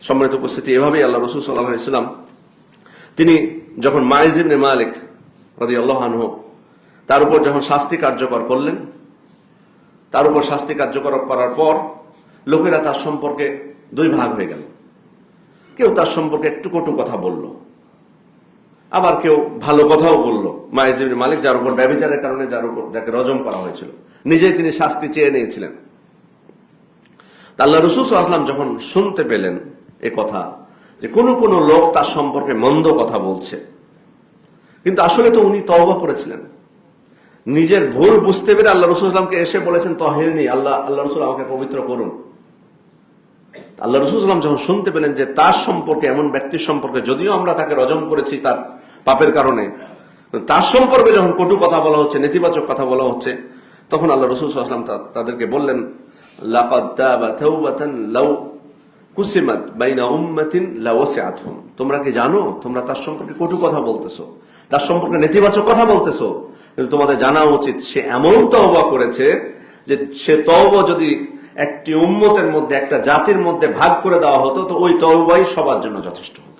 সম্মানিত উপস্থিতি, এভাবেই আল্লাহ রাসূল সাল্লাল্লাহু আলাইহি ওয়াসাল্লাম তিনি যখন মাইজ ইবনে মালিক রাদিয়াল্লাহু আনহু তার উপর যখন শাস্তি কার্যকর করলেন, তার উপর শাস্তি কার্যকর করার পর লোকেরা তার সম্পর্কে দুই ভাগ হয়ে গেল। কেউ তার সম্পর্কে একটু কটু কথা বলল, আবার কেউ ভালো কথাও বলল। মাইজ ইবনে মালিক, যার উপর ব্যভিচারের কারণে যাকে রজম করা হয়েছিল, নিজেই তিনি শাস্তি চেয়ে নিয়েছিলেন। আল্লাহ রাসূল সাল্লাল্লাহু আলাইহি ওয়াসাল্লাম যখন শুনতে পেলেন এ কথা, যে কোন কোন লোক তার সম্পর্কে মন্দ কথা বলছে, কিন্তু আসলে তো উনি তওবা করেছিলেন, নিজের ভুল বুঝতে পেরে আল্লাহ রাসূল সাল্লাল্লাহু আলাইহি ওয়াসাল্লামকে এসে বলেছেন তাহিরনি, আল্লাহ রাসূল আমাকে পবিত্র করুন। আল্লাহ রাসূল সাল্লাল্লাহু আলাইহি ওয়াসাল্লাম যখন শুনতে পেলেন যে তার সম্পর্কে, এমন ব্যক্তির সম্পর্কে, যদিও আমরা তাকে রজম করেছি তার পাপের কারণে, তার সম্পর্কে যখন কটু কথা বলা হচ্ছে, নেতিবাচক কথা বলা হচ্ছে, তখন আল্লাহ রাসূল সাল্লাল্লাহু আলাইহি ওয়াসাল্লাম তাদেরকে বললেন, লাকাদ তাবা তাওবাতান লাউ কুসিমাত বাইনা উম্মাতিন লাওয়াসিআতহুম। তোমরা কি জানো, তোমরা তার সম্পর্কে কটু কথা বলতেছো, তার সম্পর্কে নেতিবাচক কথা বলতেছো, কিন্তু তোমাদের জানা উচিত সে এমন তওবা করেছে যে সে তওবা যদি একটি উম্মতের মধ্যে, একটা জাতির মধ্যে ভাগ করে দেওয়া হতো, তো ওই তওবাই সবার জন্য যথেষ্ট হতো।